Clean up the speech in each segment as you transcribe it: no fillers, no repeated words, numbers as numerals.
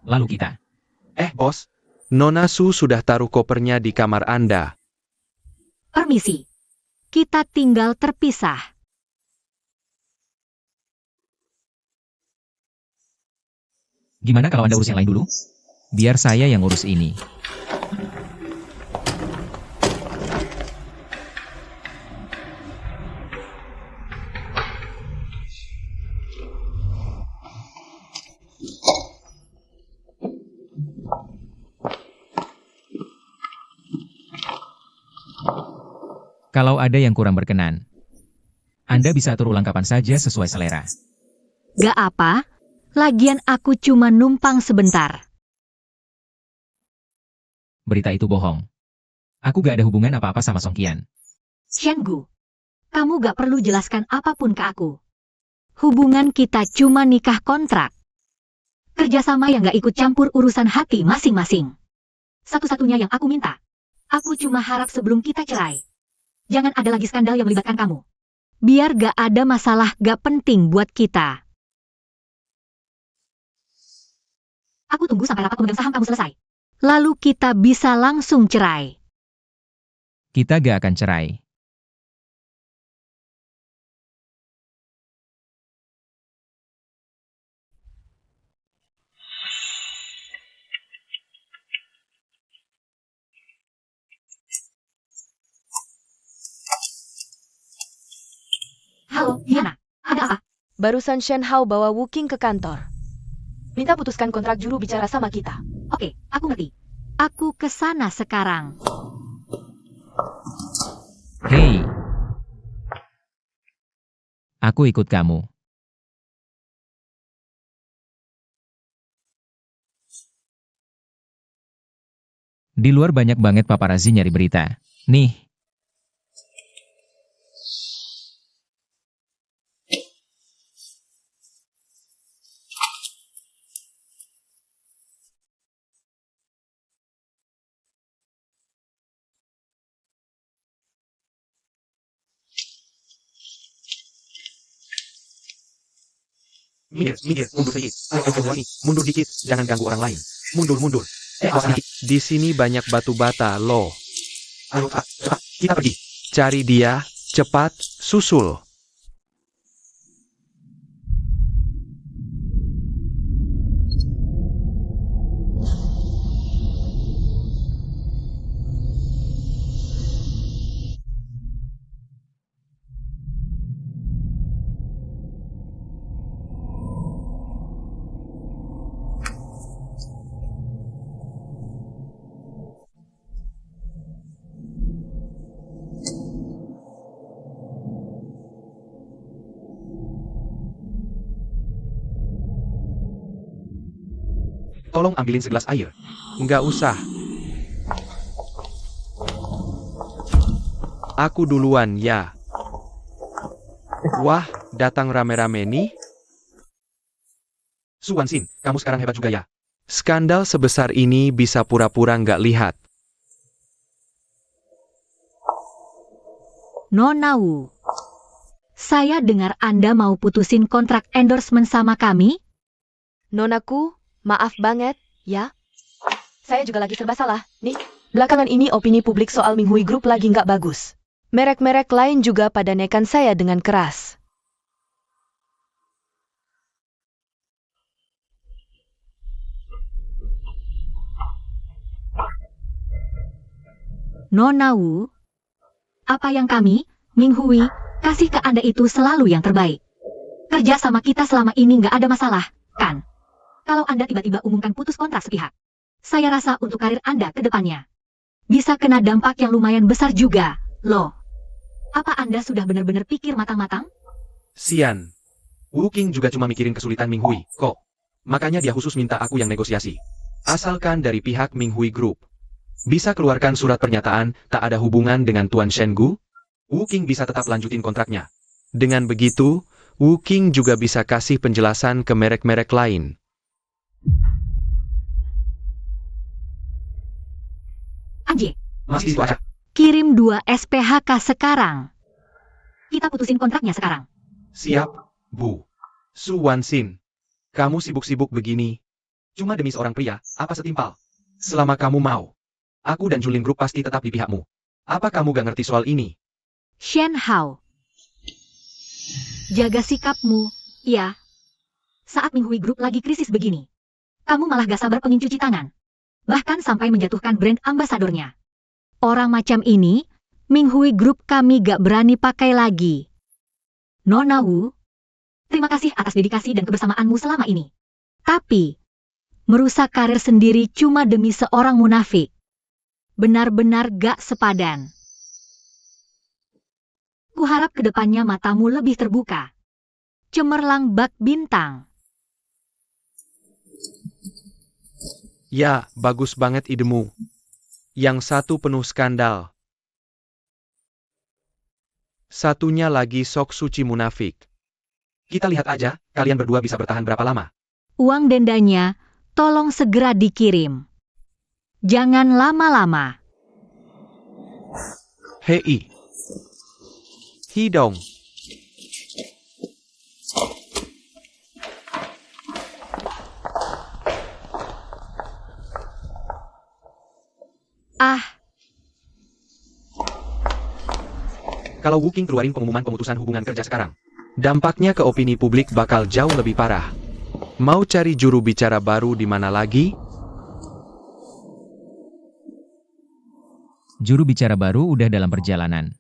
lalu kita. Bos. Nona Su sudah taruh kopernya di kamar Anda. Permisi. Kita tinggal terpisah. Gimana kalau Anda urus yang lain dulu? Biar saya yang urus ini. Kalau ada yang kurang berkenan, Anda bisa atur ulang kapan saja sesuai selera. Gak apa, lagian aku cuma numpang sebentar. Berita itu bohong. Aku gak ada hubungan apa-apa sama Song Qian. Shen-gu, kamu gak perlu jelaskan apapun ke aku. Hubungan kita cuma nikah kontrak. Kerjasama yang gak ikut campur urusan hati masing-masing. Satu-satunya yang aku minta, aku cuma harap sebelum kita cerai, jangan ada lagi skandal yang melibatkan kamu. Biar gak ada masalah gak penting buat kita. Aku tunggu sampai rapat pemegang saham kamu selesai. Lalu kita bisa langsung cerai. Kita gak akan cerai. Halo, Diana. Ada apa? Barusan Shen Hao bawa Wu Qing ke kantor. Minta putuskan kontrak juru bicara sama kita. Oke, aku ngerti. Aku kesana sekarang. Hei. Aku ikut kamu. Di luar banyak banget paparazi nyari berita. Nih. Minggir, mundur sedikit. Mundur dikit, jangan ganggu orang lain. Mundur. Awas sedikit. Di sini banyak batu bata, loh. Ayo, cepat, kita pergi. Cari dia, cepat, susul. Tolong ambilin segelas air. Nggak usah. Aku duluan, ya. Wah, datang rame-rame nih. Su Wanxin, kamu sekarang hebat juga ya. Skandal sebesar ini bisa pura-pura nggak lihat. Nona Wu, saya dengar Anda mau putusin kontrak endorsement sama kami? Nonaku, maaf banget, ya. Saya juga lagi serba salah. Nih, belakangan ini opini publik soal Minghui Group lagi nggak bagus. Merek-merek lain juga pada nekan saya dengan keras. Nona Wu, apa yang kami, Minghui, kasih ke Anda itu selalu yang terbaik. Kerja sama kita selama ini nggak ada masalah, kan? Kalau Anda tiba-tiba umumkan putus kontrak sepihak, saya rasa untuk karir Anda ke depannya bisa kena dampak yang lumayan besar juga, loh. Apa Anda sudah benar-benar pikir matang-matang? Sian. Wu Qing juga cuma mikirin kesulitan Minghui, kok. Makanya dia khusus minta aku yang negosiasi. Asalkan dari pihak Minghui Group. Bisa keluarkan surat pernyataan tak ada hubungan dengan Tuan Shen-gu, Wu Qing bisa tetap lanjutin kontraknya. Dengan begitu, Wu Qing juga bisa kasih penjelasan ke merek-merek lain. Anjir, Masih itu aja. kirim 2 SPHK sekarang. Kita putusin kontraknya sekarang. Siap, Bu. Su Wanxin. Kamu sibuk-sibuk begini. Cuma demi seorang pria, apa setimpal? Selama kamu mau, aku dan Julin Group pasti tetap di pihakmu. Apa kamu gak ngerti soal ini? Shen Hao. Jaga sikapmu, ya. Saat Minghui Group lagi krisis begini, kamu malah gak sabar pengen cuci tangan. Bahkan sampai menjatuhkan brand ambasadornya. Orang macam ini, Minghui Group kami gak berani pakai lagi. Nona Wu, terima kasih atas dedikasi dan kebersamaanmu selama ini. Tapi, merusak karir sendiri cuma demi seorang munafik. Benar-benar gak sepadan. Kuharap kedepannya matamu lebih terbuka. Cemerlang bak bintang. Ya, bagus banget idemu. Yang satu penuh skandal. Satunya lagi sok suci munafik. Kita lihat aja, kalian berdua bisa bertahan berapa lama. Uang dendanya, tolong segera dikirim. Jangan lama-lama. Hei. Hidong. Ah, Kalau Wuking keluarin pengumuman pemutusan hubungan kerja sekarang, dampaknya ke opini publik bakal jauh lebih parah. Mau cari juru bicara baru di mana lagi? Juru bicara baru udah dalam perjalanan.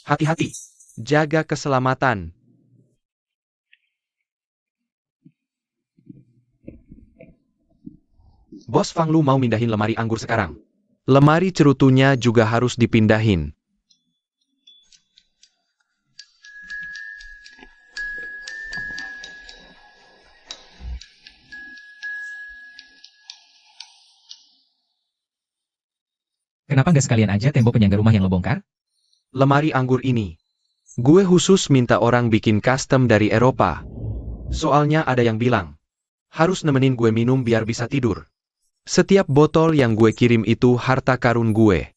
Hati-hati. Jaga keselamatan. Bos Fang Lu mau mindahin lemari anggur sekarang. Lemari cerutunya juga harus dipindahin. Kenapa nggak sekalian aja tembok penyangga rumah yang lo bongkar? Lemari anggur ini. Gue khusus minta orang bikin custom dari Eropa. Soalnya ada yang bilang, harus nemenin gue minum biar bisa tidur. Setiap botol yang gue kirim itu harta karun gue.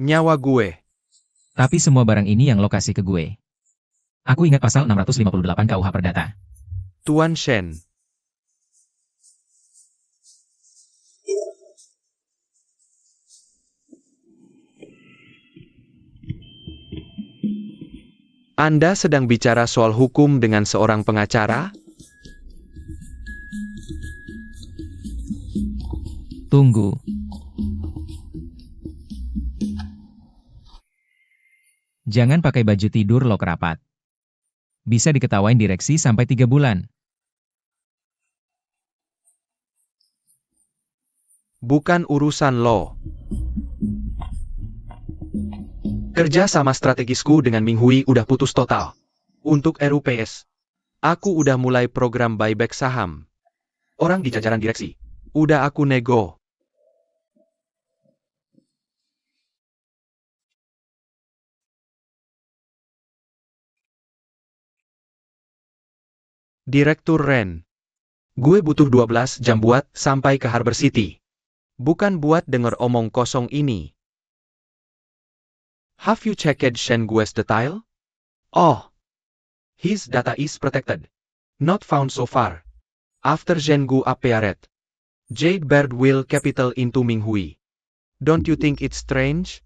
Nyawa gue. Tapi semua barang ini yang lo kasih ke gue. Aku ingat pasal 658 KUH Perdata. Tuan Shen. Anda sedang bicara soal hukum dengan seorang pengacara? Tunggu. Jangan pakai baju tidur lo kerapat. Bisa diketawain direksi sampai 3 bulan. Bukan urusan lo. Kerja sama strategisku dengan Minghui udah putus total. Untuk RUPS, aku udah mulai program buyback saham. Orang di jajaran direksi, udah aku nego. Direktur Ren. Gue butuh 12 jam buat sampai ke Harbor City. Bukan buat denger omong kosong ini. Have you checked Shen Gue's detail? Oh. His data is protected. Not found so far. After Shen Gu appeared, Jade Bird will capital into Minghui. Don't you think it's strange?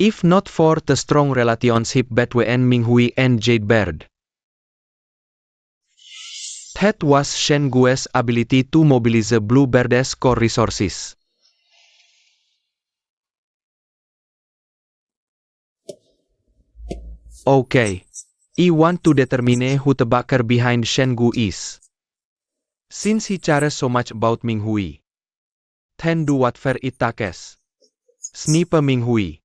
If not for the strong relationship between Minghui and Jade Bird. That was Shen Guo's ability to mobilize Blue Bird's core resources. Okay. I want to determine who the backer behind Shen Guo is. Since he cares so much about Minghui, then do whatever it takes. Snipe Minghui.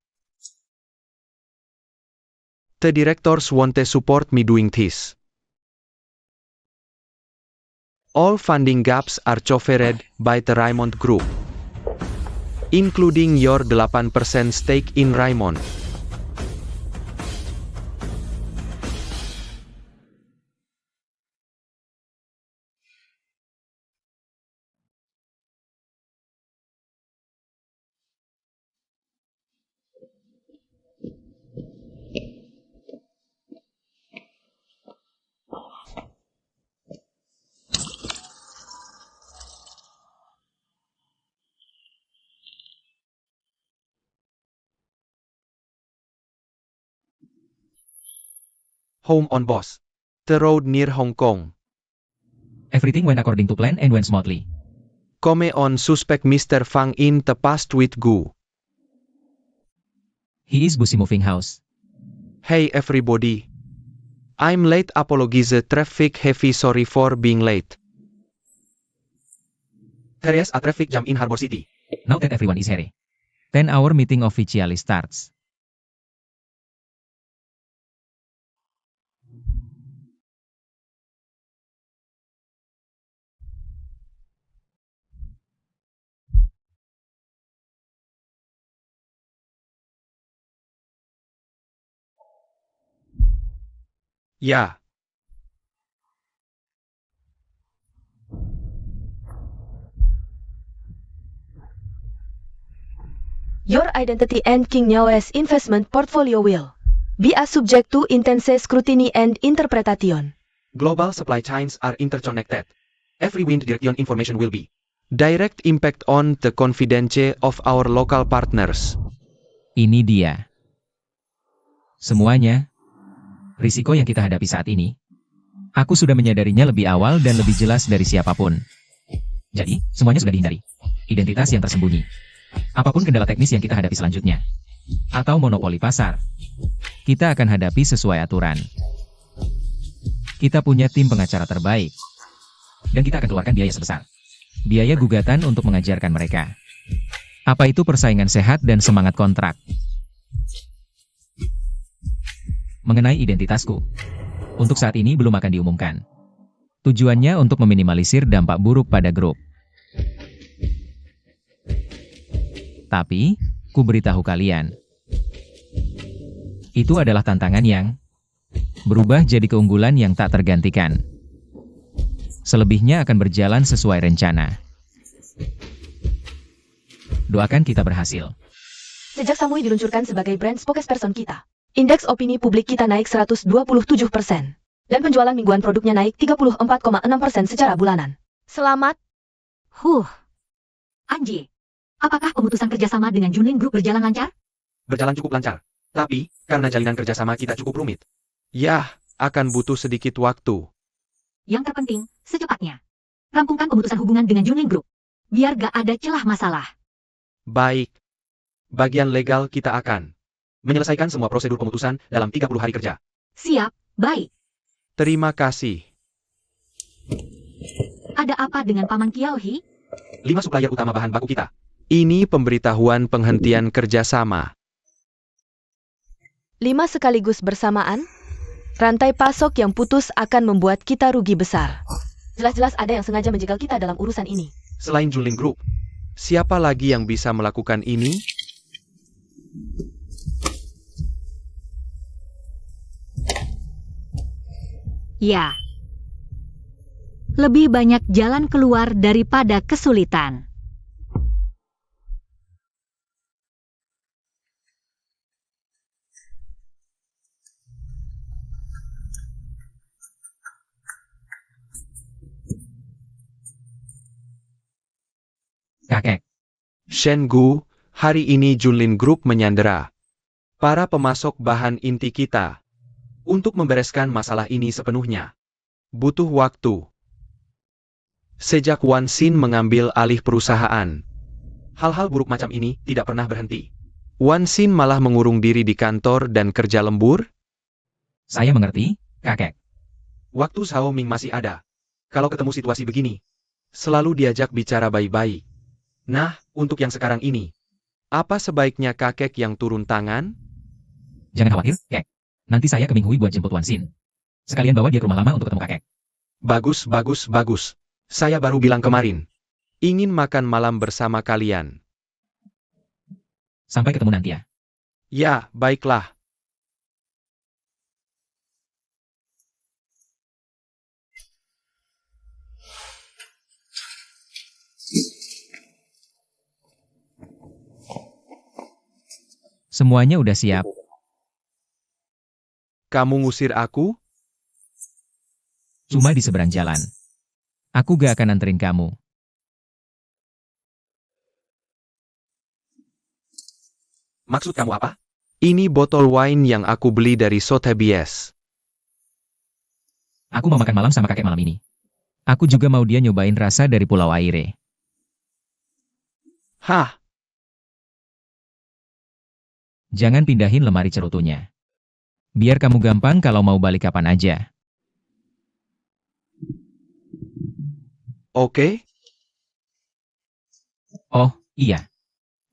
The directors want to support me doing this. All funding gaps are covered by the Raymond Group, including your 8% stake in Raymond. Home on Boss. The road near Hong Kong. Everything went according to plan and went smoothly. Come on suspect Mr. Fang in the past with Gu. He is busy moving house. Hey everybody. I'm late, apologize traffic heavy, sorry for being late. There is a traffic jam in Harbor City. Now that everyone is here, 10-hour meeting officially starts. Ya. Your identity and King Nyao's investment portfolio will be subject to intense scrutiny and interpretation. Global supply chains are interconnected. Every wind direction information will be direct impact on the confidence of our local partners. Ini dia. Semuanya, risiko yang kita hadapi saat ini, aku sudah menyadarinya lebih awal dan lebih jelas dari siapapun. Jadi, semuanya sudah dihindari. Identitas yang tersembunyi. Apapun kendala teknis yang kita hadapi selanjutnya. Atau monopoli pasar. Kita akan hadapi sesuai aturan. Kita punya tim pengacara terbaik. Dan kita akan keluarkan biaya sebesar. Biaya gugatan untuk mengajarkan mereka. Apa itu persaingan sehat dan semangat kontrak. Mengenai identitasku. Untuk saat ini belum akan diumumkan. Tujuannya untuk meminimalisir dampak buruk pada grup. Tapi, ku beritahu kalian. Itu adalah tantangan yang berubah jadi keunggulan yang tak tergantikan. Selebihnya akan berjalan sesuai rencana. Doakan kita berhasil. Sejak Samui diluncurkan sebagai brand spokesperson kita, indeks opini publik kita naik 127%. Dan penjualan mingguan produknya naik 34,6% secara bulanan. Selamat. Anji, apakah pemutusan kerjasama dengan Junlin Group berjalan lancar? Berjalan cukup lancar. Tapi, karena jalinan kerjasama kita cukup rumit. Yah, akan butuh sedikit waktu. Yang terpenting, secepatnya. Rampungkan pemutusan hubungan dengan Junlin Group. Biar gak ada celah masalah. Baik. Bagian legal kita akan menyelesaikan semua prosedur pemutusan dalam 30 hari kerja. Siap, baik. Terima kasih. Ada apa dengan Paman Kiaohi? 5 supplier utama bahan baku kita. Ini pemberitahuan penghentian kerjasama. 5 sekaligus bersamaan? Rantai pasok yang putus akan membuat kita rugi besar. Jelas-jelas ada yang sengaja menjegal kita dalam urusan ini. Selain Junlin Group, siapa lagi yang bisa melakukan ini? Ya. Lebih banyak jalan keluar daripada kesulitan. Kakek. Shen Gu, hari ini Junlin Group menyandera para pemasok bahan inti kita. Untuk membereskan masalah ini sepenuhnya, butuh waktu. Sejak Wan Xin mengambil alih perusahaan, hal-hal buruk macam ini tidak pernah berhenti. Wan Xin malah mengurung diri di kantor dan kerja lembur. Saya mengerti, kakek. Waktu Xiao Ming masih ada. Kalau ketemu situasi begini, selalu diajak bicara baik-baik. Nah, untuk yang sekarang ini, apa sebaiknya kakek yang turun tangan? Jangan khawatir, kek. Nanti saya ke Minghui buat jemput Wan Xin. Sekalian bawa dia ke rumah lama untuk ketemu kakek. Bagus, bagus, bagus. Saya baru bilang kemarin. Ingin makan malam bersama kalian. Sampai ketemu nanti ya. Ya, baiklah. Semuanya udah siap. Kamu ngusir aku? Cuma di seberang jalan. Aku gak akan anterin kamu. Maksud kamu apa? Ini botol wine yang aku beli dari Sotheby's. Aku mau makan malam sama kakek malam ini. Aku juga mau dia nyobain rasa dari Pulau Aire. Hah? Jangan pindahin lemari cerutunya. Biar kamu gampang kalau mau balik kapan aja. Oke? Oh, iya.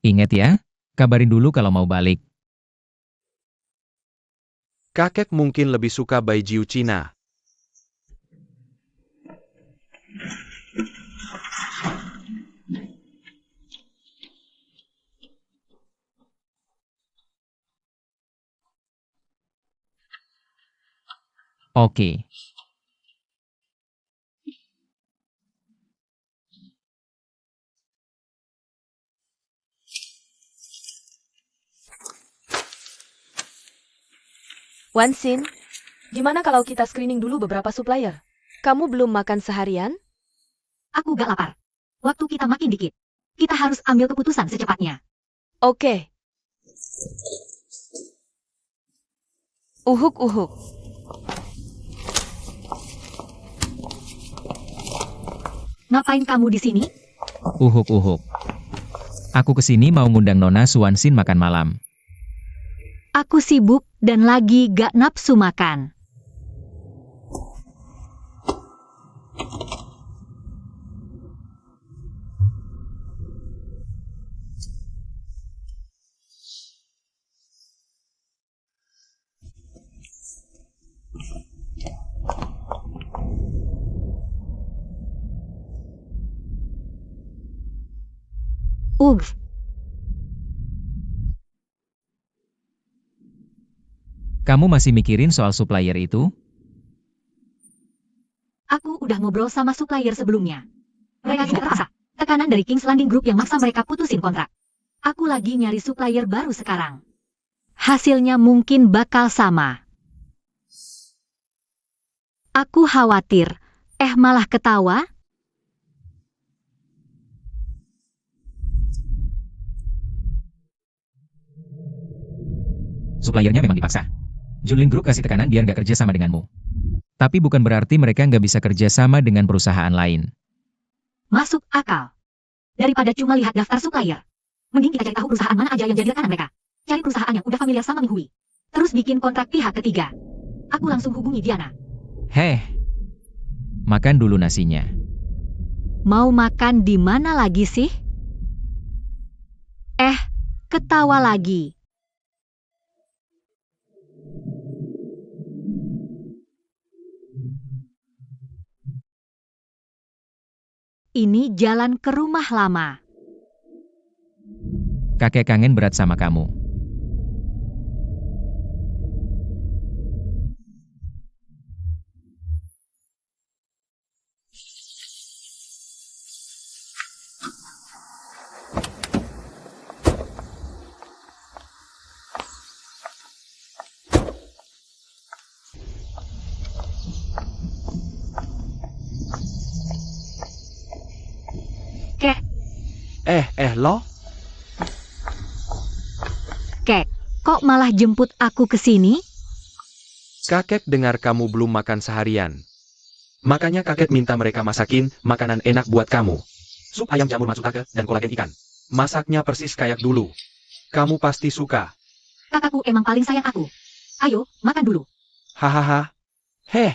Ingat ya, kabarin dulu kalau mau balik. Kakek mungkin lebih suka baijiu Cina. Oke. Wan Xin, gimana kalau kita screening dulu beberapa supplier? Kamu belum makan seharian? Aku gak lapar. Waktu kita makin dikit. Kita harus ambil keputusan secepatnya. Oke. Uhuk-uhuk. Ngapain kamu di sini? Uhuk-uhuk. Aku kesini mau ngundang Nona Wan Xin makan malam. Aku sibuk dan lagi gak nafsu makan. Ugh. Kamu masih mikirin soal supplier itu? Aku udah ngobrol sama supplier sebelumnya. Mereka juga terpaksa. Tekanan dari King's Landing Group yang maksa mereka putusin kontrak. Aku lagi nyari supplier baru sekarang. Hasilnya mungkin bakal sama. Aku khawatir. Malah ketawa? Suppliernya memang dipaksa. Junlin Group kasih tekanan biar nggak kerja sama denganmu. Tapi bukan berarti mereka nggak bisa kerja sama dengan perusahaan lain. Masuk akal. Daripada cuma lihat daftar supplier. Mending kita cari tahu perusahaan mana aja yang jadi rekanan mereka. Cari perusahaan yang udah familiar sama Minghui. Terus bikin kontrak pihak ketiga. Aku langsung hubungi Diana. Heh. Makan dulu nasinya. Mau makan di mana lagi sih? Ketawa lagi. Ini jalan ke rumah lama. Kakek kangen berat sama kamu. Lo? Kek, Kok malah jemput aku ke sini? Kakek dengar kamu belum makan seharian. Makanya kakek minta mereka masakin makanan enak buat kamu. Sup ayam jamur matsutake dan kolagen ikan. Masaknya persis kayak dulu. Kamu pasti suka. Kakakku emang paling sayang aku. Ayo, makan dulu. Hahaha. Heh.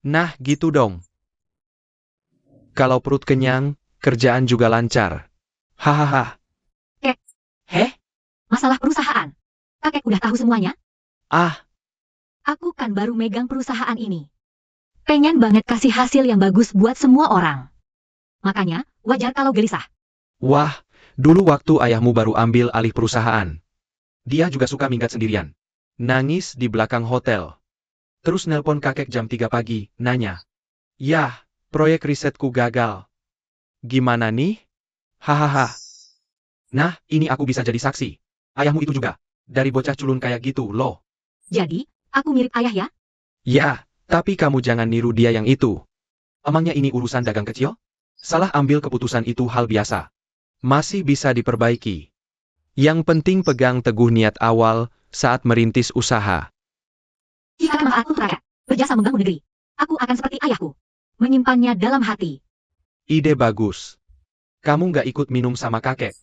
Nah, gitu dong. Kalau perut kenyang, kerjaan juga lancar. Hahaha. Kek. Heh? Masalah perusahaan. Kakek udah tahu semuanya? Ah, Aku kan baru megang perusahaan ini. Pengen banget kasih hasil yang bagus buat semua orang. Makanya, wajar kalau gelisah. wah, dulu waktu ayahmu baru ambil alih perusahaan. Dia juga suka minggat sendirian. Nangis di belakang hotel. Terus nelpon kakek jam 3 pagi, nanya. Yah, proyek risetku gagal. Gimana nih? Hahaha. Nah, ini aku bisa jadi saksi. Ayahmu itu juga. Dari bocah culun kayak gitu, loh. Jadi, aku mirip ayah ya? Ya, tapi kamu jangan niru dia yang itu. Emangnya ini urusan dagang kecil? Salah ambil keputusan itu hal biasa. Masih bisa diperbaiki. Yang penting pegang teguh niat awal saat merintis usaha. Jika manfaat untuk rakyat, berjasa membangun negeri. Aku akan seperti ayahku. Menyimpannya dalam hati. Ide bagus. Kamu nggak ikut minum sama kakek.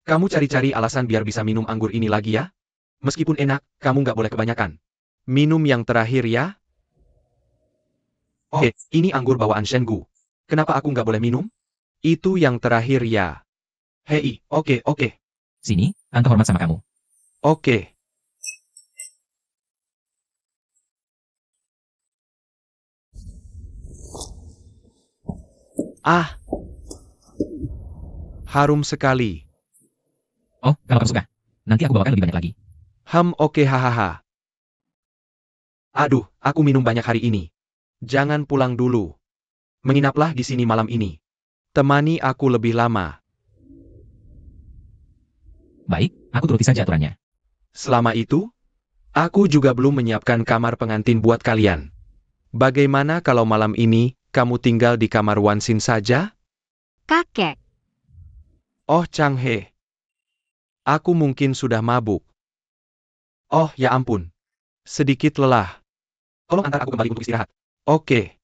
Kamu cari-cari alasan biar bisa minum anggur ini lagi ya? Meskipun enak, kamu nggak boleh kebanyakan. Minum yang terakhir ya? Oh, ini anggur bawaan Shengu. Kenapa aku nggak boleh minum? Itu yang terakhir ya. Hei, oke. Sini, tante hormat sama kamu. Oke. Ah, harum sekali. Oh, kalau kamu suka. Nanti aku bawakan lebih banyak lagi. Oke hahaha. Aduh, aku minum banyak hari ini. Jangan pulang dulu. Menginaplah di sini malam ini. Temani aku lebih lama. Baik, aku turuti saja aturannya. Selama itu, aku juga belum menyiapkan kamar pengantin buat kalian. Bagaimana kalau malam ini, kamu tinggal di kamar Wansin saja? Kakek. Oh Changhe. Aku mungkin sudah mabuk. Oh ya ampun. Sedikit lelah. Tolong antar aku kembali untuk istirahat. Oke.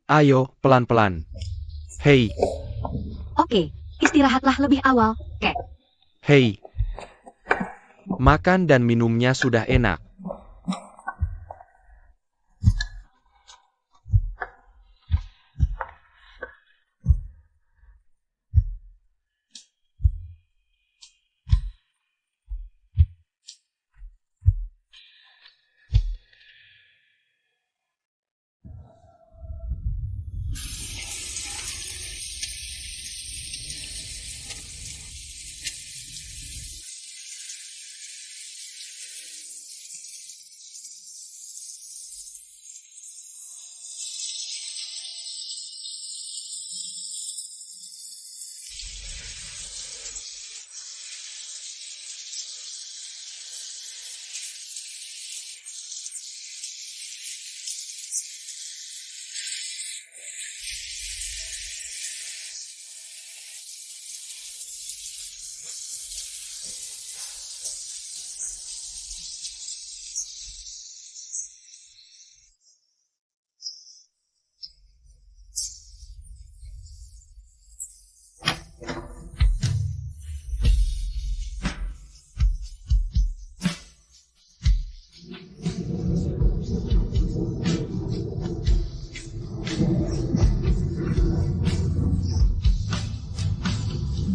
Ayo, pelan-pelan. Hei, Oke, istirahatlah lebih awal, kek. hei. Makan dan minumnya sudah enak.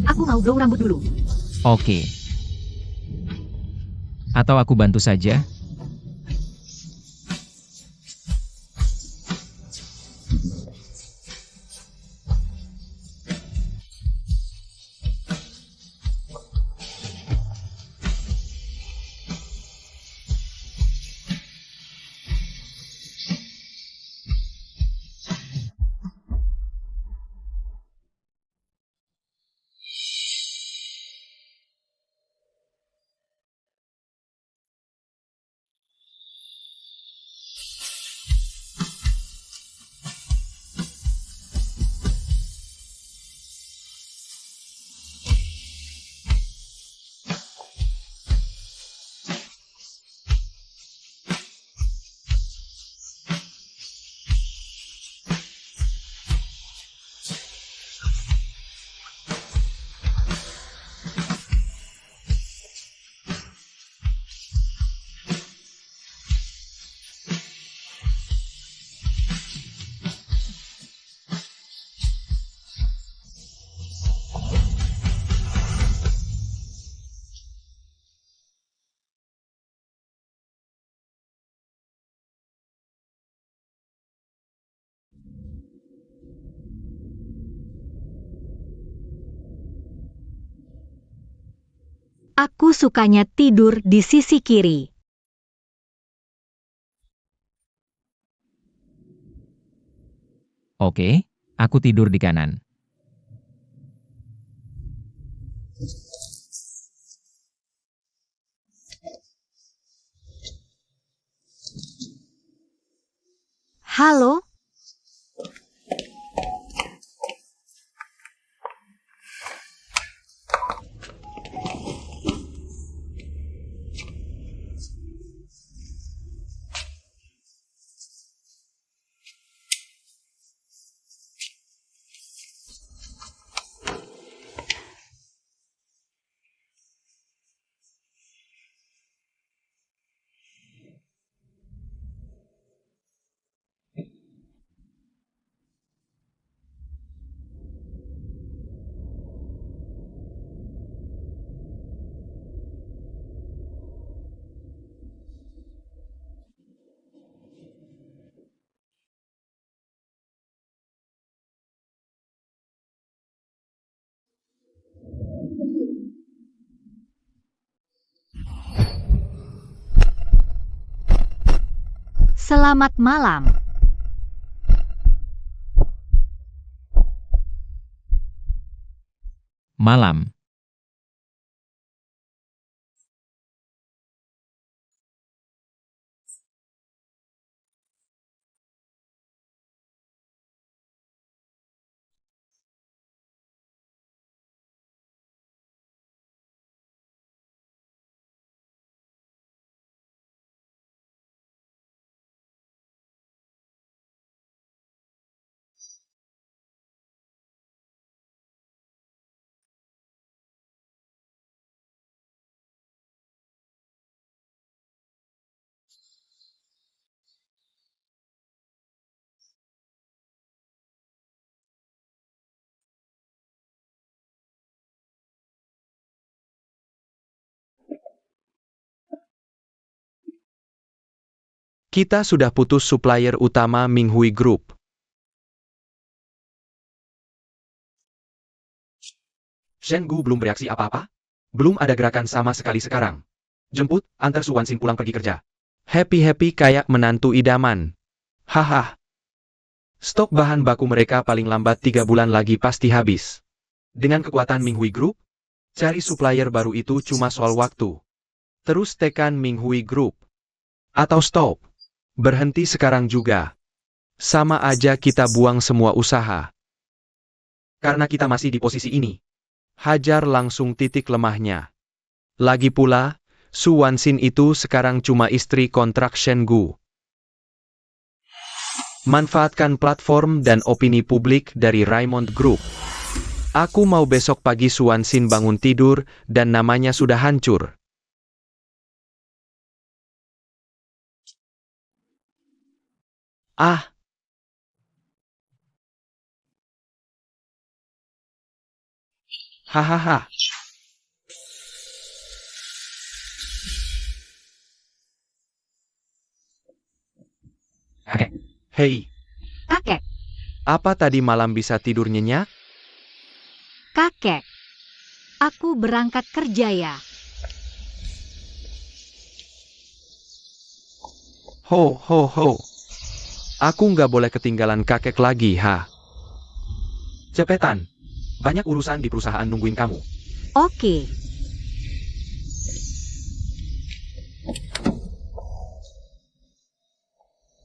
Aku mau blow rambut dulu. Oke. Atau aku bantu saja? Aku sukanya tidur di sisi kiri. Oke, aku tidur di kanan. Halo? Selamat malam. Malam. Kita sudah putus supplier utama Minghui Group. Shen Gu belum bereaksi apa-apa? Belum ada gerakan sama sekali sekarang. Jemput, antar Su Wanxin pulang pergi kerja. Happy-happy kayak menantu idaman. Haha. Stok bahan baku mereka paling lambat 3 bulan lagi pasti habis. Dengan kekuatan Minghui Group, cari supplier baru itu cuma soal waktu. Terus tekan Minghui Group. Atau stop. Berhenti sekarang juga. Sama aja kita buang semua usaha. Karena kita masih di posisi ini. Hajar langsung titik lemahnya. Lagi pula, Su Wanxin itu sekarang cuma istri kontrak Shen Gu. Manfaatkan platform dan opini publik dari Raymond Group. Aku mau besok pagi Su Wanxin bangun tidur dan namanya sudah hancur. Ah. Hahaha. Kakek, Hei, Kakek, apa tadi malam bisa tidur nyenyak? kakek. Aku berangkat kerja ya. Ho, ho, ho. Aku nggak boleh ketinggalan kakek lagi, ha. Cepetan. Banyak urusan di perusahaan nungguin kamu. Oke.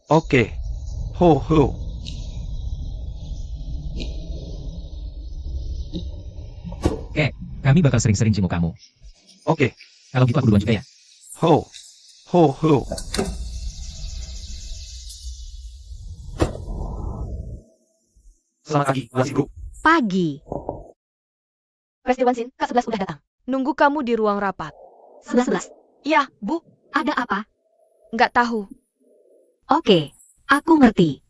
Oke. Ho, ho. kek, kami bakal sering-sering jenguk kamu. Oke. Kalau gitu aku duluan juga ya. Ho. Ho, ho. Selamat pagi, Wanxin Group. Pagi. Presiden Wanxin, Kak 11 udah datang. Nunggu kamu di ruang rapat. 11. Iya, Bu. Ada apa? Nggak tahu. Oke, aku ngerti.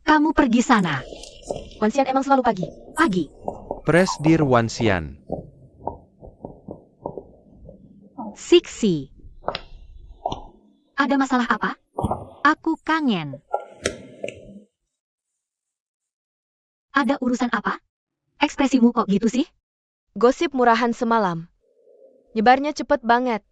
Kamu pergi sana. Wanxian emang selalu pagi. Pagi. Presdir Wanxian. Siksi. Ada masalah apa? Aku kangen. Ada urusan apa? Ekspresimu kok gitu sih? Gosip murahan semalam. Nyebarnya cepet banget.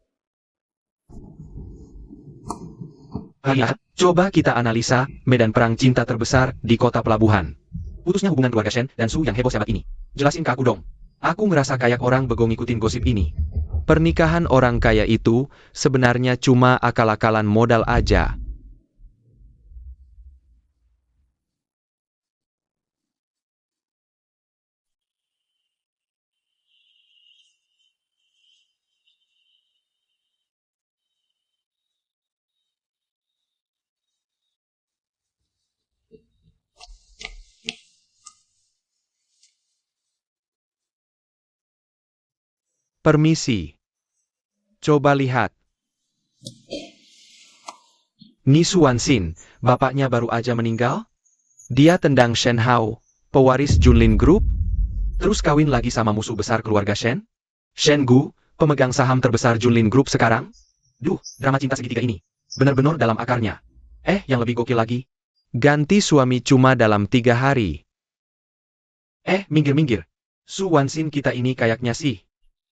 Ayah, coba kita analisa medan perang cinta terbesar di kota pelabuhan. Putusnya hubungan keluarga Shen dan Su yang heboh sahabat ini. Jelasin ke aku dong. Aku ngerasa kayak orang begong ngikutin gosip ini. Pernikahan orang kaya itu sebenarnya cuma akal-akalan modal aja. Permisi. Coba lihat. Ni Suansin, bapaknya baru aja meninggal? Dia tendang Shen Hao, pewaris Junlin Group? Terus kawin lagi sama musuh besar keluarga Shen? Shen Gu, pemegang saham terbesar Junlin Group sekarang? Duh, drama cinta segitiga ini. Benar-benar dalam akarnya. Yang lebih gokil lagi. Ganti suami cuma dalam 3 hari. Minggir-minggir. Su Wansin kita ini kayaknya sih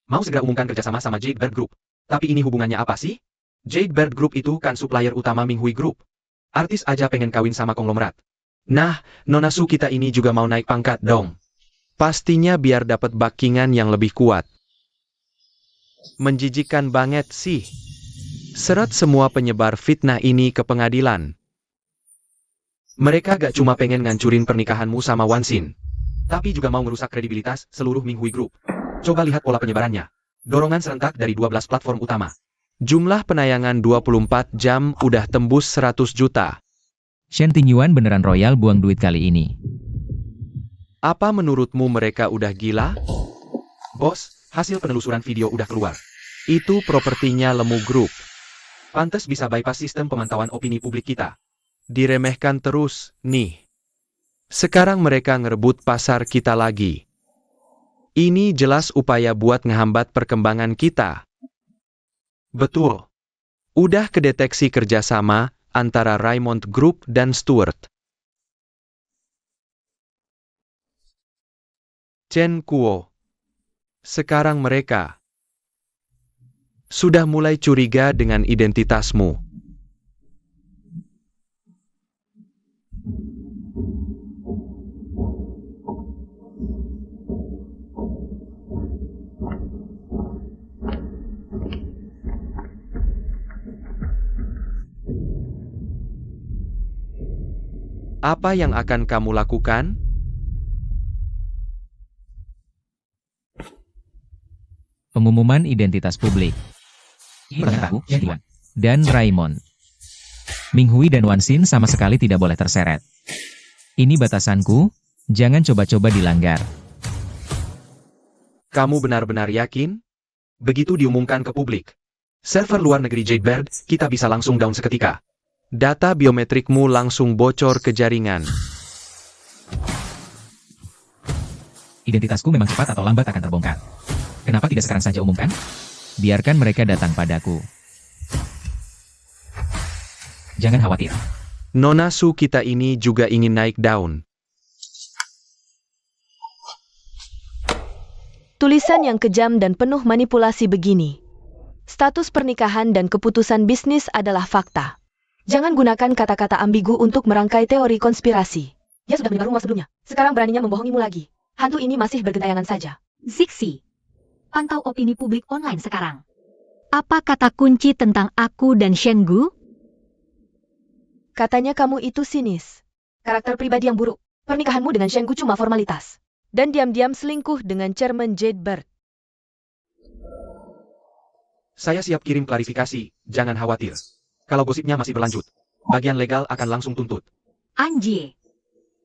mau segera umumkan kerjasama sama Jade Bird Group. Tapi ini hubungannya apa sih? Jade Bird Group itu kan supplier utama Minghui Group. Artis aja pengen kawin sama konglomerat. Nah, Nona Su kita ini juga mau naik pangkat dong. Pastinya biar dapat backingan yang lebih kuat. Menjijikkan banget sih. Seret semua penyebar fitnah ini ke pengadilan. Mereka gak cuma pengen ngancurin pernikahanmu sama Wansin, tapi juga mau merusak kredibilitas seluruh Minghui Group. Coba lihat pola penyebarannya. Dorongan serentak dari 12 platform utama. Jumlah penayangan 24 jam udah tembus 100 juta. Shen Tingyuan beneran royal buang duit kali ini. Apa menurutmu mereka udah gila? Bos, hasil penelusuran video udah keluar. Itu propertinya Lemu Group. Pantes bisa bypass sistem pemantauan opini publik kita. Diremehkan terus, nih. Sekarang mereka ngerebut pasar kita lagi. Ini jelas upaya buat ngehambat perkembangan kita. Betul. Udah kedeteksi kerjasama antara Raymond Group dan Stuart. Chen Kuo. Sekarang mereka sudah mulai curiga dengan identitasmu. Apa yang akan kamu lakukan? Pengumuman identitas publik. Aku, Shen dan Raymond. Minghui dan Wansin sama sekali tidak boleh terseret. Ini batasanku, jangan coba-coba dilanggar. Kamu benar-benar yakin? Begitu diumumkan ke publik, server luar negeri Jade Bird, kita bisa langsung down seketika. Data biometrikmu langsung bocor ke jaringan. Identitasku memang cepat atau lambat akan terbongkar. Kenapa tidak sekarang saja umumkan? Biarkan mereka datang padaku. Jangan khawatir. Nona Su kita ini juga ingin naik daun. Tulisan yang kejam dan penuh manipulasi begini. Status pernikahan dan keputusan bisnis adalah fakta. Jangan gunakan kata-kata ambigu untuk merangkai teori konspirasi. Dia sudah menyebar rumor sebelumnya. Sekarang beraninya membohongimu lagi. Hantu ini masih bergentayangan saja. Zixi, pantau opini publik online sekarang. Apa kata kunci tentang aku dan Shen Gu? Katanya kamu itu sinis. Karakter pribadi yang buruk. Pernikahanmu dengan Shen Gu cuma formalitas. Dan diam-diam selingkuh dengan Chairman Jade Bird. Saya siap kirim klarifikasi, jangan khawatir. Kalau gosipnya masih berlanjut, bagian legal akan langsung tuntut. Anjie.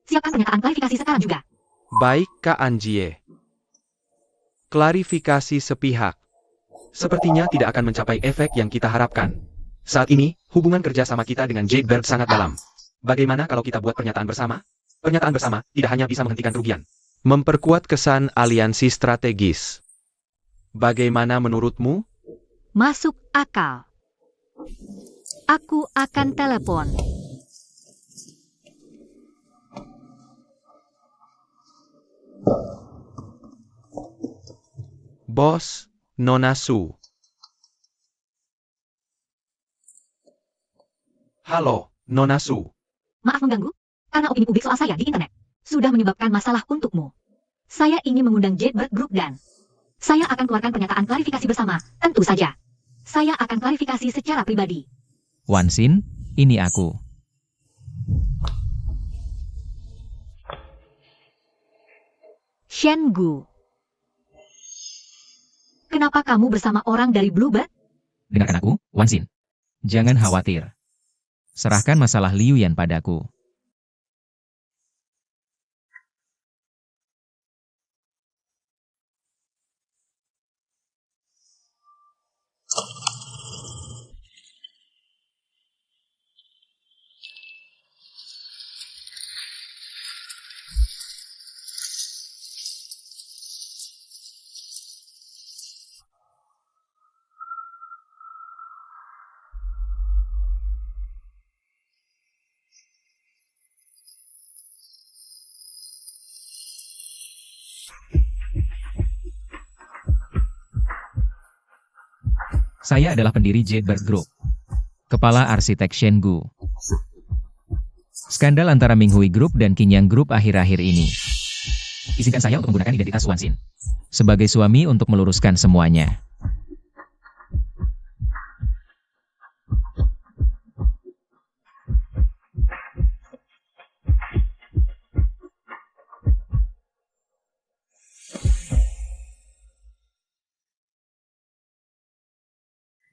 Siapkan pernyataan klarifikasi sekarang juga. Baik, Kak Anjie. Klarifikasi sepihak. Sepertinya tidak akan mencapai efek yang kita harapkan. Saat ini, hubungan kerja sama kita dengan Jade Bird sangat dalam. Bagaimana kalau kita buat pernyataan bersama? Pernyataan bersama tidak hanya bisa menghentikan kerugian. Memperkuat kesan aliansi strategis. Bagaimana menurutmu? Masuk akal. Aku akan telepon. Bos, Nona Su. Halo, Nona Su. Maaf mengganggu, karena opini publik soal saya di internet sudah menyebabkan masalah untukmu. Saya ingin mengundang Jadebird Group dan saya akan keluarkan pernyataan klarifikasi bersama, tentu saja. Saya akan klarifikasi secara pribadi. Wansin, ini aku. Shengu. Kenapa kamu bersama orang dari Bluebird? Dengarkan aku, Wansin. Jangan khawatir. Serahkan masalah Liu Yan padaku. Saya adalah pendiri Jadebird Group. Kepala arsitek Shengu. Skandal antara Minghui Group dan Qinyang Group akhir-akhir ini. Izinkan saya untuk menggunakan identitas Wansin sebagai suami untuk meluruskan semuanya.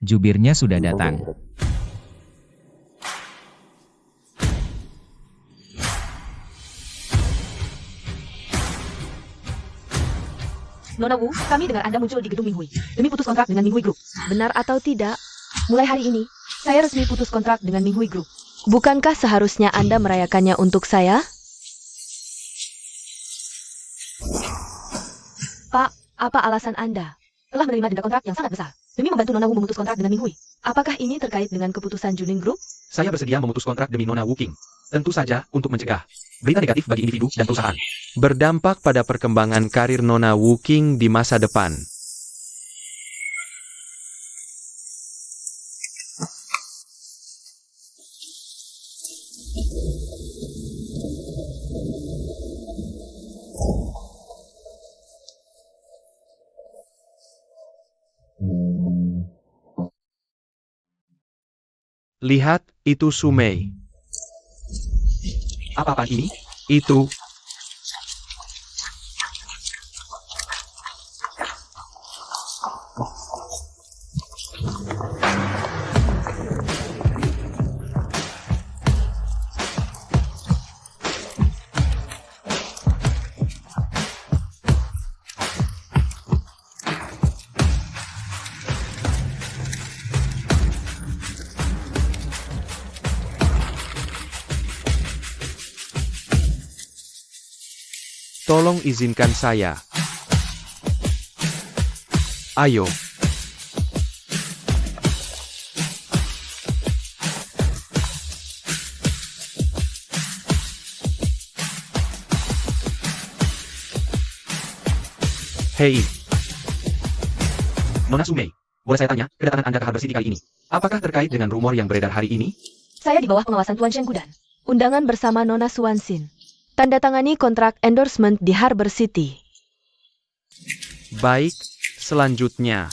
Jubirnya sudah datang. Nona Wu, kami dengar Anda muncul di gedung Minghui demi putus kontrak dengan Minghui Group. Benar atau tidak? Mulai hari ini, saya resmi putus kontrak dengan Minghui Group. Bukankah seharusnya Anda merayakannya untuk saya? Pak, apa alasan Anda telah menerima denda kontrak yang sangat besar demi membantu Nona Wu memutus kontrak dengan Minghui? Apakah ini terkait dengan keputusan Juning Group? Saya bersedia memutus kontrak demi Nona Wu Qing. Tentu saja untuk mencegah berita negatif bagi individu dan perusahaan. Berdampak pada perkembangan karir Nona Wu Qing di masa depan. Lihat, itu Sumei. Apa-apaan ini? Itu. Tolong izinkan saya. Ayo. Hei. Nona Sumei, boleh saya tanya, kedatangan Anda ke Harbor City kali ini, apakah terkait dengan rumor yang beredar hari ini? Saya di bawah pengawasan Tuan Shen Gudan. Undangan bersama Nona Suansin. Tanda tangani kontrak endorsement di Harbor City. Baik, selanjutnya.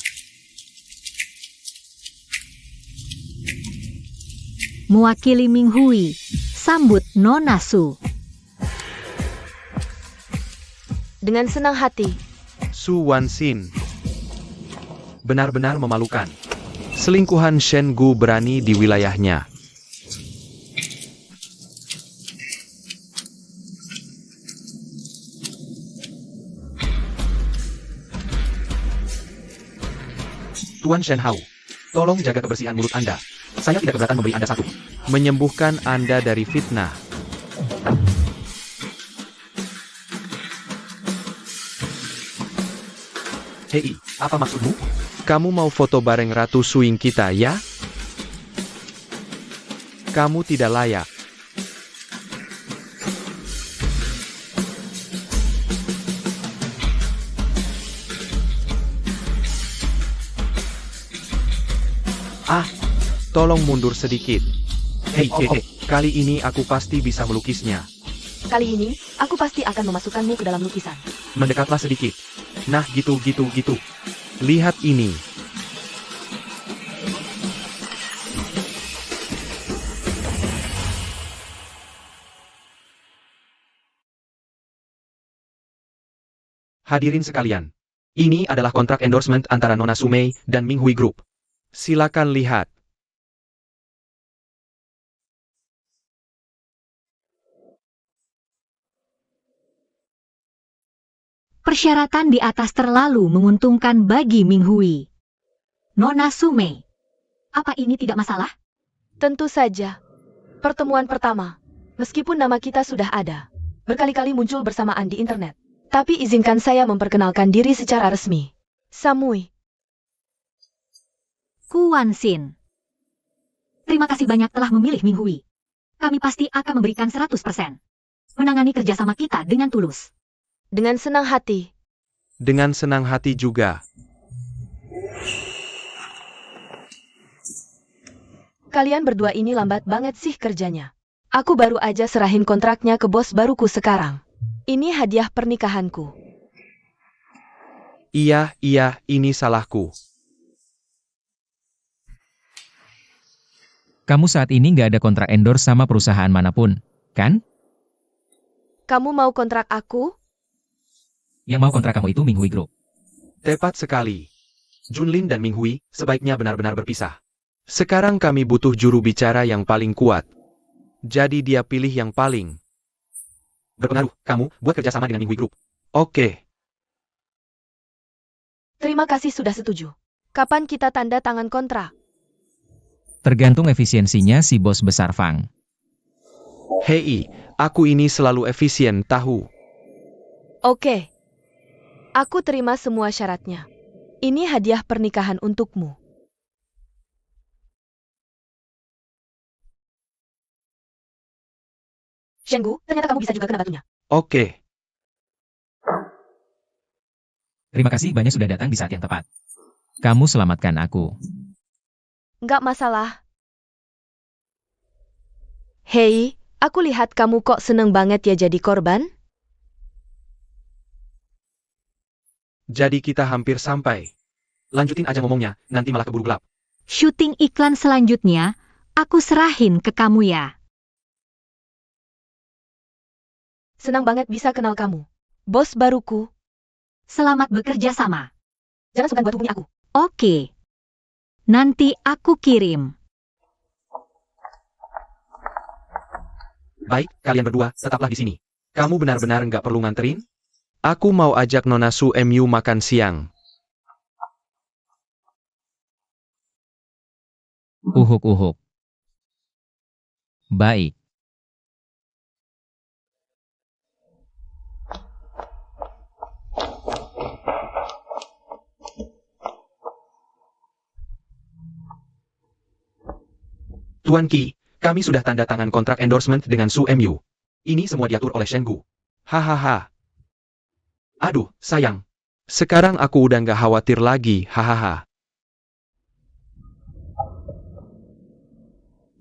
Mewakili Minghui, sambut Nona Su. Dengan senang hati. Su Wansin. Benar-benar memalukan. Selingkuhan Shen Gu berani di wilayahnya. Tuan Shen Hao, tolong jaga kebersihan mulut Anda. Saya tidak keberatan memberi Anda satu. Menyembuhkan Anda dari fitnah. Hei, apa maksudmu? Kamu mau foto bareng Ratu Suing kita, ya? Kamu tidak layak. Ah, tolong mundur sedikit. Hei, kali ini aku pasti bisa melukisnya. Kali ini, aku pasti akan memasukkanmu ke dalam lukisan. Mendekatlah sedikit. Nah, gitu. Lihat ini. Hadirin sekalian, ini adalah kontrak endorsement antara Nona Sumei dan Minghui Group. Silakan lihat. Persyaratan di atas terlalu menguntungkan bagi Minghui. Nona Sumei, apa ini tidak masalah? Tentu saja. Pertemuan pertama, meskipun nama kita sudah ada, berkali-kali muncul bersamaan di internet. Tapi izinkan saya memperkenalkan diri secara resmi. Samui. Kuan Sin. Terima kasih banyak telah memilih Minghui. Kami pasti akan memberikan 100%. Menangani kerjasama kita dengan tulus. Dengan senang hati. Dengan senang hati juga. Kalian berdua ini lambat banget sih kerjanya. Aku baru aja serahin kontraknya ke bos baruku sekarang. Ini hadiah pernikahanku. Iya, ini salahku. Kamu saat ini nggak ada kontrak endorse sama perusahaan manapun, kan? Kamu mau kontrak aku? Yang mau kontrak kamu itu Minghui Group. Tepat sekali. Junlin dan Minghui sebaiknya benar-benar berpisah. Sekarang kami butuh juru bicara yang paling kuat. Jadi dia pilih yang paling berpengaruh. Kamu buat kerjasama dengan Minghui Group. Oke. Terima kasih sudah setuju. Kapan kita tanda tangan kontrak? Tergantung efisiensinya si bos besar Fang. Hei, aku ini selalu efisien, tahu. Oke. Aku terima semua syaratnya. Ini hadiah pernikahan untukmu. Shenggu, ternyata kamu bisa juga kena batunya. Oke. Terima kasih banyak sudah datang di saat yang tepat. Kamu selamatkan aku. Nggak masalah. Hei, aku lihat kamu kok seneng banget ya jadi korban? Jadi kita hampir sampai. Lanjutin aja ngomongnya, nanti malah keburu gelap. Syuting iklan selanjutnya, aku serahin ke kamu ya. Senang banget bisa kenal kamu. Bos baruku. Selamat bekerja sama. Jangan suka buat hubungi aku. Oke. Nanti aku kirim. Baik, kalian berdua, tetaplah di sini. Kamu benar-benar nggak perlu nganterin? Aku mau ajak Nona Su MU makan siang. Uhuk. Baik. Tuan Qi, kami sudah tanda tangan kontrak endorsement dengan Su MU. Ini semua diatur oleh Shenggu. Hahaha. Aduh, sayang. Sekarang aku udah nggak khawatir lagi, hahaha.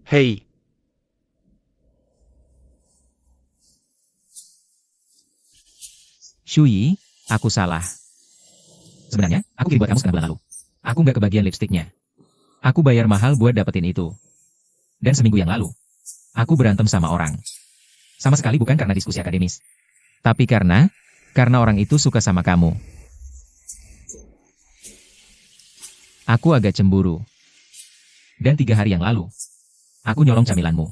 Hei. Shui, aku salah. Sebenarnya, aku kirim buat kamu setengah bulan lalu. Aku nggak kebagian lipstiknya. Aku bayar mahal buat dapetin itu. Dan seminggu yang lalu, aku berantem sama orang. Sama sekali bukan karena diskusi akademis. Tapi karena orang itu suka sama kamu. Aku agak cemburu. Dan 3 hari yang lalu, aku nyolong camilanmu.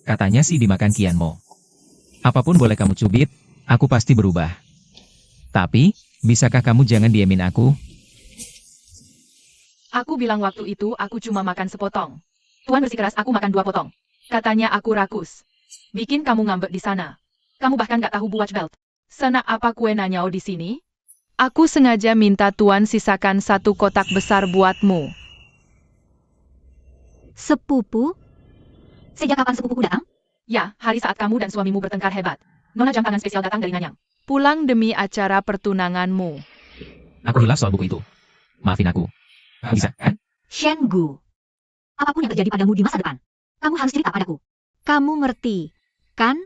Katanya sih dimakan Qianmo. Apapun boleh kamu cubit, aku pasti berubah. Tapi, bisakah kamu jangan diemin aku? Aku bilang waktu itu aku cuma makan sepotong. Tuan bersikeras aku makan 2 potong. Katanya aku rakus. Bikin kamu ngambek di sana. Kamu bahkan gak tahu buat belt. Sana apa kue nanyao di sini? Aku sengaja minta Tuan sisakan 1 kotak besar buatmu. Sepupu? Sejak kapan sepupuku datang? Ya, hari saat kamu dan suamimu bertengkar hebat. Nona jam tangan spesial datang dari Nanyang. Pulang demi acara pertunanganmu. Aku hilaf soal buku itu. Maafin aku. Kamu bisa, kan? Shenggu. Apapun yang terjadi padamu di masa depan, kamu harus cerita padaku. Kamu ngerti, kan?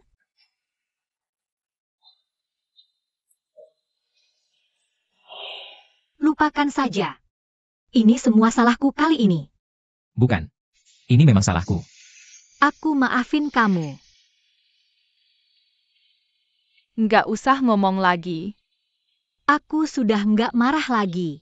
Lupakan saja. Ini semua salahku kali ini. Bukan. Ini memang salahku. Aku maafin kamu. Nggak usah ngomong lagi. Aku sudah nggak marah lagi.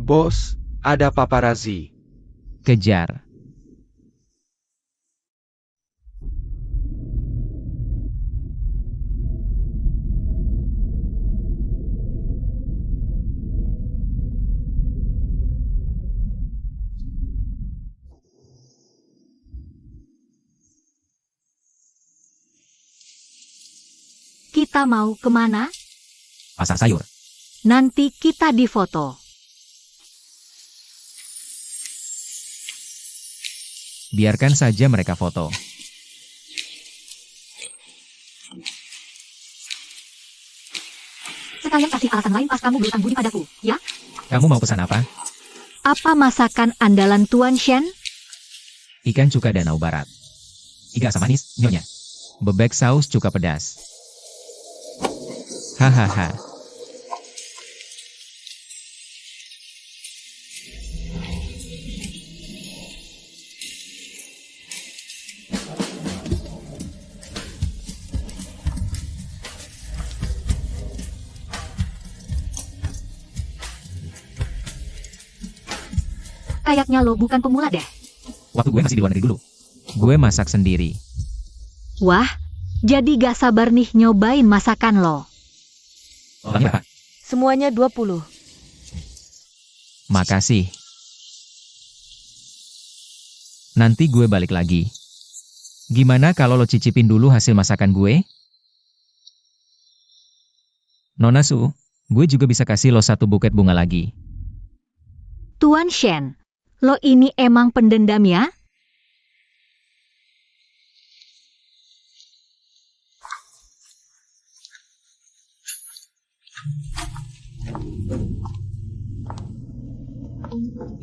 Bos, ada paparazi. Kejar. Kita mau kemana? Pasar sayur. Nanti kita difoto. Biarkan saja mereka foto. Sekalian kasih alasan lain pas kamu berutang budi padaku, ya? Kamu mau pesan apa? Apa masakan andalan Tuan Shen? Ikan cuka danau barat. Iga asam manis, nyonya. Bebek saus cuka pedas. Hahaha. Kayaknya lo bukan pemula deh. Waktu gue masih di luar negeri dulu. Gue masak sendiri. Wah, jadi gak sabar nih nyobain masakan lo. Orangnya berapa? Semuanya 20. Makasih. Nanti gue balik lagi. Gimana kalau lo cicipin dulu hasil masakan gue? Nona Su, gue juga bisa kasih lo 1 buket bunga lagi. Tuan Shen, lo ini emang pendendam ya?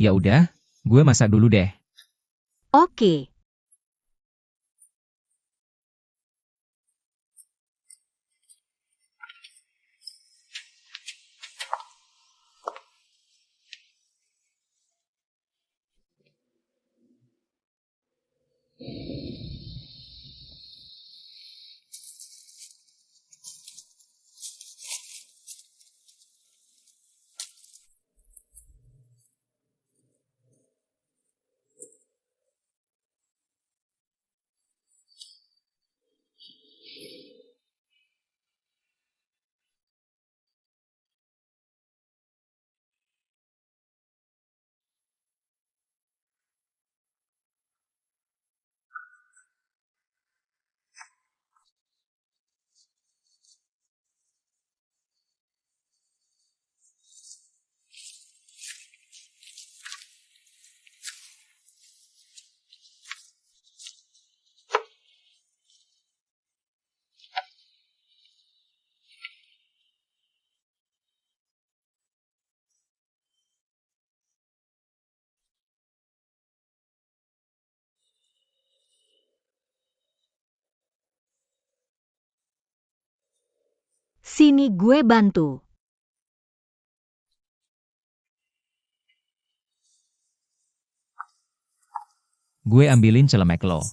Ya udah, gue masak dulu deh. Oke. Sini gue bantu. Gue ambilin celemek lo.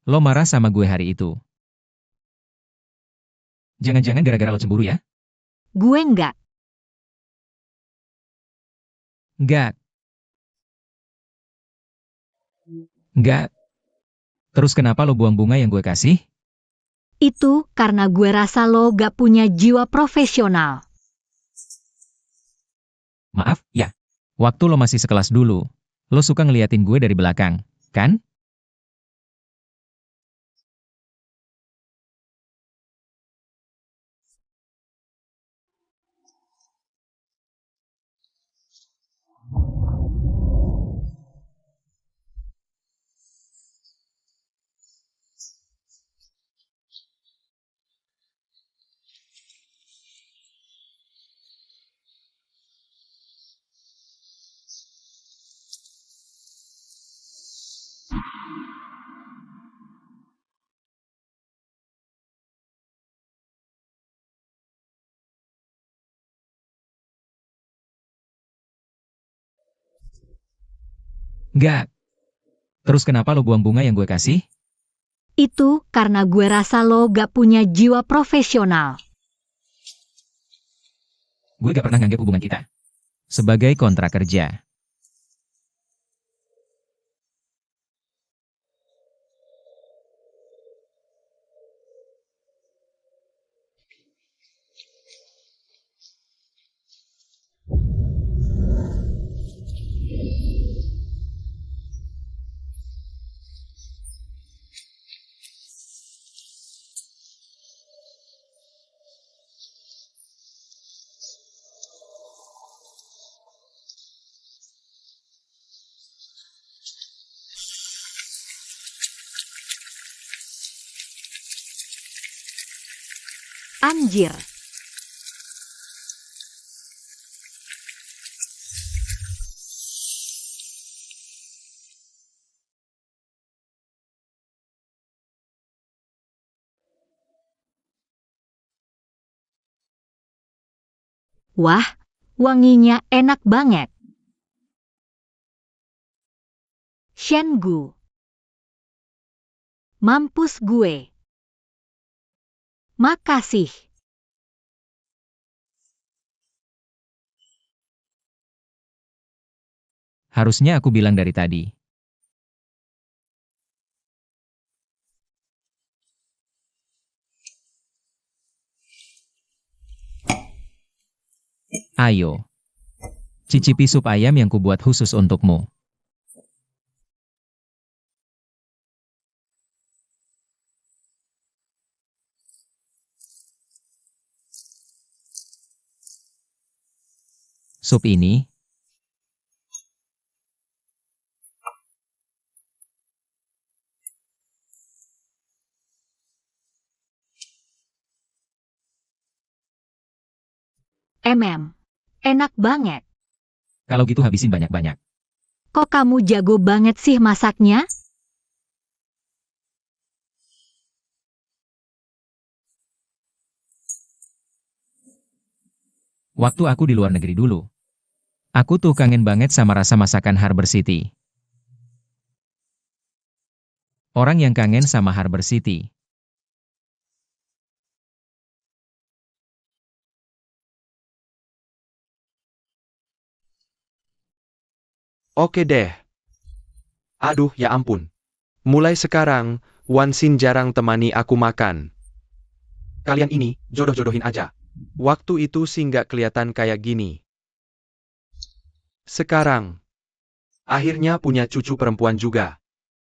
Lo marah sama gue hari itu. Jangan-jangan gara-gara lo cemburu ya? Gue enggak. Enggak. Enggak. Terus kenapa lo buang bunga yang gue kasih? Itu karena gue rasa lo gak punya jiwa profesional. Maaf, ya. Waktu lo masih sekelas dulu, lo suka ngeliatin gue dari belakang, kan? Enggak. Terus kenapa lo buang bunga yang gue kasih? Itu karena gue rasa lo gak punya jiwa profesional. Gue gak pernah nganggap hubungan kita. Sebagai kontrak kerja. Anjir. Wah, wanginya enak banget. Shengu. Mampus gue. Makasih. Harusnya aku bilang dari tadi. Ayo. Cicipi sup ayam yang kubuat khusus untukmu. Sup ini Enak banget. Kalau gitu habisin banyak-banyak. Kok kamu jago banget sih masaknya? waktu aku di luar negeri dulu. Aku tuh kangen banget sama rasa masakan Harbor City. Orang yang kangen sama Harbor City. Oke deh. Aduh, ya ampun. Mulai sekarang, Wansin jarang temani aku makan. Kalian ini, jodoh-jodohin aja. Waktu itu sih nggak kelihatan kayak gini. Sekarang, akhirnya punya cucu perempuan juga.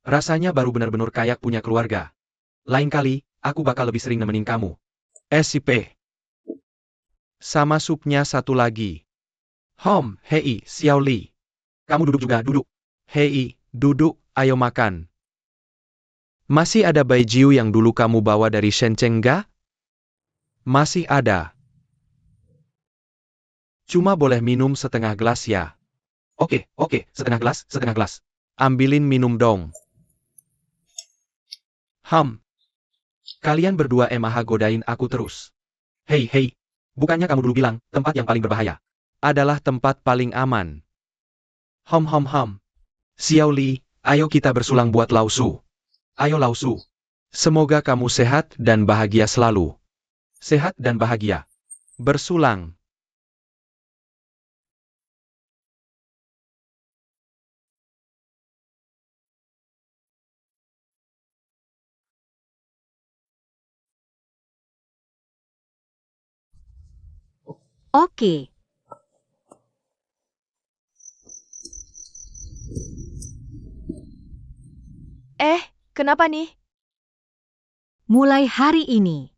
Rasanya baru benar-benar kayak punya keluarga. Lain kali, aku bakal lebih sering nemenin kamu. SIP. Sama supnya satu lagi. Hei, Xiao Li. Kamu duduk juga, duduk. Hei, duduk, ayo makan. Masih ada baijiu yang dulu kamu bawa dari Shenzhen nggak? Masih ada. Cuma boleh minum setengah gelas ya. Oke, setengah gelas. Ambilin minum dong. Kalian berdua godain aku terus. Hei, bukannya kamu dulu bilang, tempat yang paling berbahaya adalah tempat paling aman. Xiao Li, ayo kita bersulang buat Lao Su. Ayo Lao Su. Semoga kamu sehat dan bahagia selalu. Sehat dan bahagia. Bersulang. Oke. Kenapa nih? Mulai hari ini,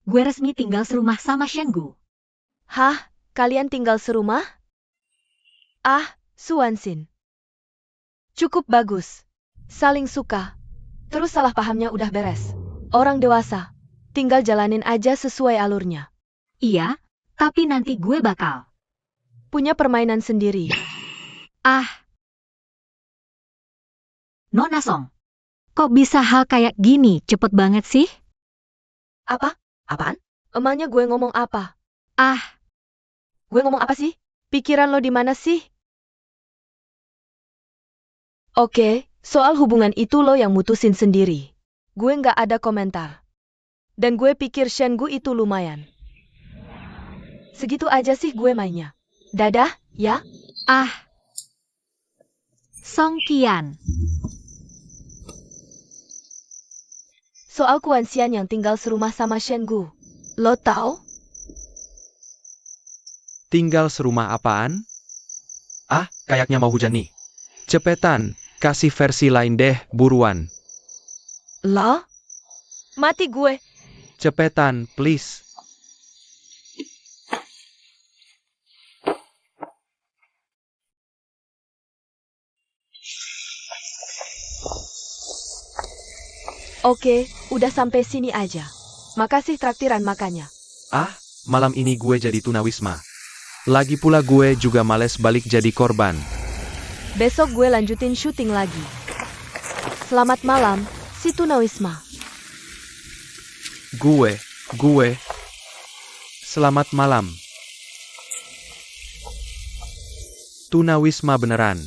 gue resmi tinggal serumah sama Shengu. Hah? Kalian tinggal serumah? Suansin. Cukup bagus. Saling suka. Terus salah pahamnya udah beres. Orang dewasa. Tinggal jalanin aja sesuai alurnya. Iya, tapi nanti gue bakal. Punya permainan sendiri. Nona Song, kok bisa hal kayak gini cepet banget sih? Apaan? Emangnya gue ngomong apa? Ah, Gue ngomong apa sih? Pikiran lo di mana sih? Oke, soal hubungan itu lo yang mutusin sendiri. Gue nggak ada komentar. Dan gue pikir Shengu itu lumayan. Segitu aja sih gue mainnya. Dadah, ya? Song Qian. Soal Kuan Xian yang tinggal serumah sama Shengu. Lo tahu? Tinggal serumah apaan? Kayaknya mau hujan nih. Cepetan, kasih versi lain deh, buruan. Lo? Mati gue. Cepetan, please. Oke, udah sampai sini aja. Makasih traktiran makannya. Malam ini gue jadi tunawisma. Lagi pula gue juga males balik jadi korban. Besok gue lanjutin syuting lagi. Selamat malam, si tunawisma. Gue. Selamat malam. Tunawisma beneran.